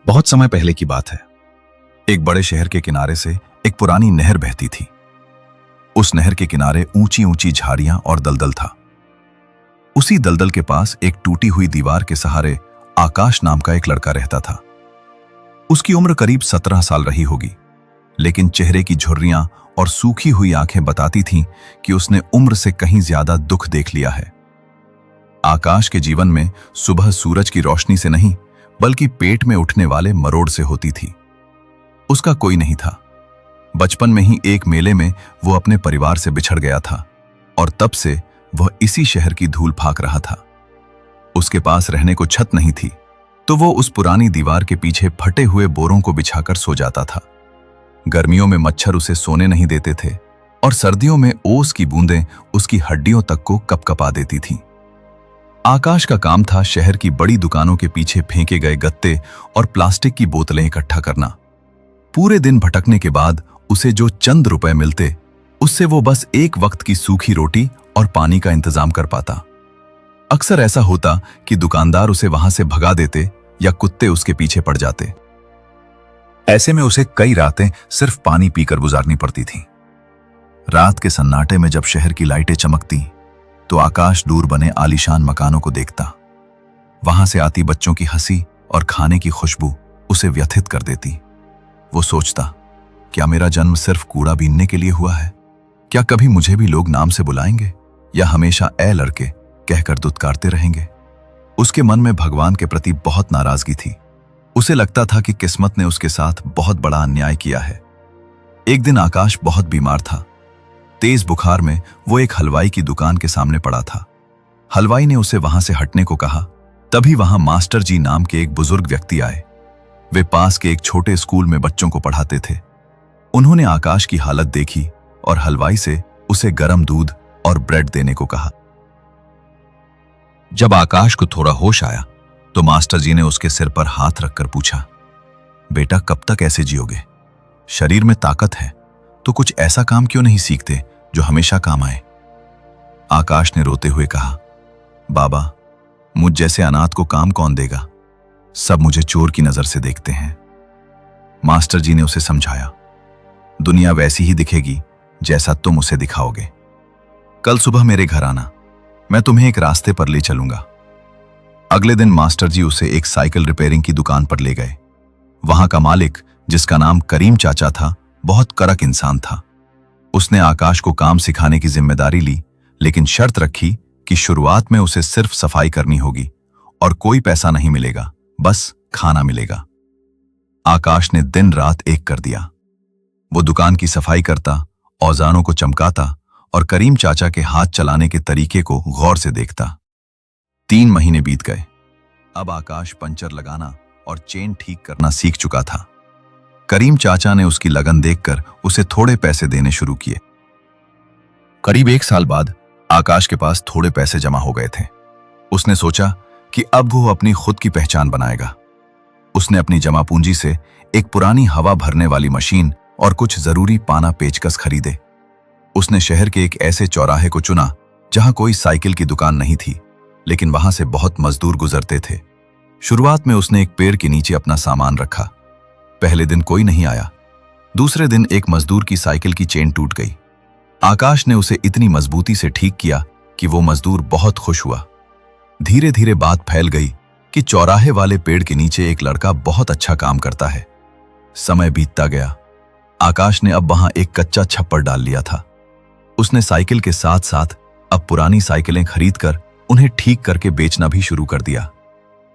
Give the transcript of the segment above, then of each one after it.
बहुत समय पहले की बात है। एक बड़े शहर के किनारे से एक पुरानी नहर बहती थी। उस नहर के किनारे ऊंची ऊंची झाड़ियां और दलदल था। उसी दलदल के पास एक टूटी हुई दीवार के सहारे आकाश नाम का एक लड़का रहता था। उसकी उम्र करीब 17 साल रही होगी, लेकिन चेहरे की झुर्रियां और सूखी हुई आंखें बताती थीं कि उसने उम्र से कहीं ज्यादा दुख देख लिया है। आकाश के जीवन में सुबह सूरज की रोशनी से नहीं, बल्कि पेट में उठने वाले मरोड़ से होती थी। उसका कोई नहीं था। बचपन में ही एक मेले में वो अपने परिवार से बिछड़ गया था और तब से वह इसी शहर की धूल फाक रहा था। उसके पास रहने को छत नहीं थी, तो वो उस पुरानी दीवार के पीछे फटे हुए बोरों को बिछाकर सो जाता था। गर्मियों में मच्छर उसे सोने नहीं देते थे और सर्दियों में ओस की बूंदें उसकी हड्डियों तक को कपकपा देती थीं। आकाश का काम था शहर की बड़ी दुकानों के पीछे फेंके गए गत्ते और प्लास्टिक की बोतलें इकट्ठा करना। पूरे दिन भटकने के बाद उसे जो चंद रुपए मिलते, उससे वो बस एक वक्त की सूखी रोटी और पानी का इंतजाम कर पाता। अक्सर ऐसा होता कि दुकानदार उसे वहां से भगा देते या कुत्ते उसके पीछे पड़ जाते। ऐसे में उसे कई रातें सिर्फ पानी पीकर गुजारनी पड़ती थीं। रात के सन्नाटे में जब शहर की लाइटें चमकती, तो आकाश दूर बने आलीशान मकानों को देखता। वहां से आती बच्चों की हंसी और खाने की खुशबू उसे व्यथित कर देती। वो सोचता, क्या मेरा जन्म सिर्फ कूड़ा बीनने के लिए हुआ है? क्या कभी मुझे भी लोग नाम से बुलाएंगे या हमेशा ए लड़के कहकर दुत्कारते रहेंगे? उसके मन में भगवान के प्रति बहुत नाराजगी थी। उसे लगता था कि किस्मत ने उसके साथ बहुत बड़ा अन्याय किया है। एक दिन आकाश बहुत बीमार था। तेज बुखार में वो एक हलवाई की दुकान के सामने पड़ा था। हलवाई ने उसे वहां से हटने को कहा। तभी वहां मास्टर जी नाम के एक बुजुर्ग व्यक्ति आए। वे पास के एक छोटे स्कूल में बच्चों को पढ़ाते थे। उन्होंने आकाश की हालत देखी और हलवाई से उसे गर्म दूध और ब्रेड देने को कहा। जब आकाश को थोड़ा होश आया, तो मास्टर जी ने उसके सिर पर हाथ रखकर पूछा, बेटा कब तक ऐसे जियोगे? शरीर में ताकत है तो कुछ ऐसा काम क्यों नहीं सीखते जो हमेशा काम आए? आकाश ने रोते हुए कहा, बाबा, मुझ जैसे अनाथ को काम कौन देगा? सब मुझे चोर की नजर से देखते हैं। मास्टर जी ने उसे समझाया, दुनिया वैसी ही दिखेगी जैसा तुम उसे दिखाओगे। कल सुबह मेरे घर आना, मैं तुम्हें एक रास्ते पर ले चलूंगा। अगले दिन मास्टर जी उसे एक साइकिल रिपेयरिंग की दुकान पर ले गए। वहां का मालिक, जिसका नाम करीम चाचा था, बहुत कड़क इंसान था। उसने आकाश को काम सिखाने की जिम्मेदारी ली, लेकिन शर्त रखी कि शुरुआत में उसे सिर्फ सफाई करनी होगी और कोई पैसा नहीं मिलेगा, बस खाना मिलेगा। आकाश ने दिन रात एक कर दिया। वो दुकान की सफाई करता, औजारों को चमकाता और करीम चाचा के हाथ चलाने के तरीके को गौर से देखता। 3 महीने बीत गए। अब आकाश पंचर लगाना और चेन ठीक करना सीख चुका था। करीम चाचा ने उसकी लगन देखकर उसे थोड़े पैसे देने शुरू किए। करीब 1 साल बाद आकाश के पास थोड़े पैसे जमा हो गए थे। उसने सोचा कि अब वो अपनी खुद की पहचान बनाएगा। उसने अपनी जमा पूंजी से एक पुरानी हवा भरने वाली मशीन और कुछ जरूरी पाना पेचकस खरीदे। उसने शहर के एक ऐसे चौराहे को चुना जहां कोई साइकिल की दुकान नहीं थी, लेकिन वहां से बहुत मजदूर गुजरते थे। शुरुआत में उसने एक पेड़ के नीचे अपना सामान रखा। पहले दिन कोई नहीं आया। दूसरे दिन एक मजदूर की साइकिल की चेन टूट गई। आकाश ने उसे इतनी मजबूती से ठीक किया कि वो मजदूर बहुत खुश हुआ। धीरे धीरे बात फैल गई कि चौराहे वाले पेड़ के नीचे एक लड़का बहुत अच्छा काम करता है। समय बीतता गया। आकाश ने अब वहां एक कच्चा छप्पर डाल लिया था। उसने साइकिल के साथ साथ अब पुरानी साइकिलें खरीदकर उन्हें ठीक करके बेचना भी शुरू कर दिया।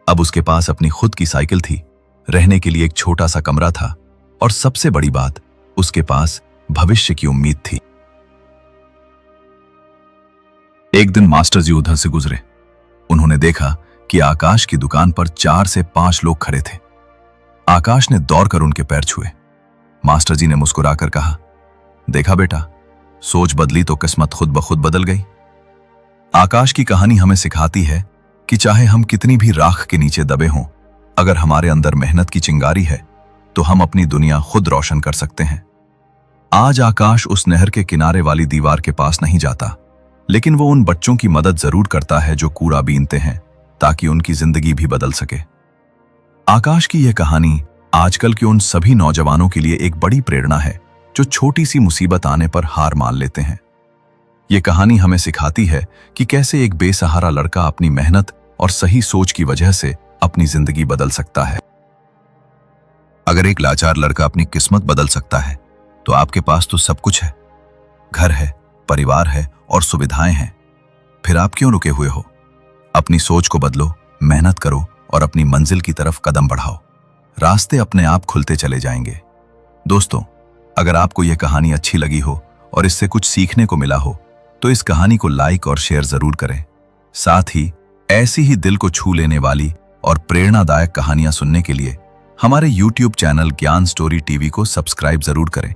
अब उसके पास अपनी खुद की साइकिल थी, रहने के लिए एक छोटा सा कमरा था और सबसे बड़ी बात, उसके पास भविष्य की उम्मीद थी। एक दिन मास्टर जी उधर से गुजरे। उन्होंने देखा कि आकाश की दुकान पर 4 से 5 लोग खड़े थे। आकाश ने दौड़कर उनके पैर छुए। मास्टर जी ने मुस्कुराकर कहा, देखा बेटा, सोच बदली तो किस्मत खुद ब खुद बदल गई। आकाश की कहानी हमें सिखाती है कि चाहे हम कितनी भी राख के नीचे दबे हों, अगर हमारे अंदर मेहनत की चिंगारी है तो हम अपनी दुनिया खुद रोशन कर सकते हैं। आज आकाश उस नहर के किनारे वाली दीवार के पास नहीं जाता, लेकिन वो उन बच्चों की मदद जरूर करता है जो कूड़ा बीनते हैं, ताकि उनकी जिंदगी भी बदल सके। आकाश की यह कहानी आजकल के उन सभी नौजवानों के लिए एक बड़ी प्रेरणा है जो छोटी सी मुसीबत आने पर हार मान लेते हैं। यह कहानी हमें सिखाती है कि कैसे एक बेसहारा लड़का अपनी मेहनत और सही सोच की वजह से अपनी जिंदगी बदल सकता है। अगर एक लाचार लड़का अपनी किस्मत बदल सकता है तो आपके पास तो सब कुछ है, घर है, परिवार है और सुविधाएं हैं। फिर आप क्यों रुके हुए हो? अपनी सोच को बदलो, मेहनत करो और अपनी मंजिल की तरफ कदम बढ़ाओ। रास्ते अपने आप खुलते चले जाएंगे। दोस्तों, अगर आपको यह कहानी अच्छी लगी हो और इससे कुछ सीखने को मिला हो तो इस कहानी को लाइक और शेयर जरूर करें। साथ ही ऐसी ही दिल को छू लेने वाली और प्रेरणादायक कहानियां सुनने के लिए हमारे YouTube चैनल ज्ञान स्टोरी टीवी को सब्सक्राइब जरूर करें।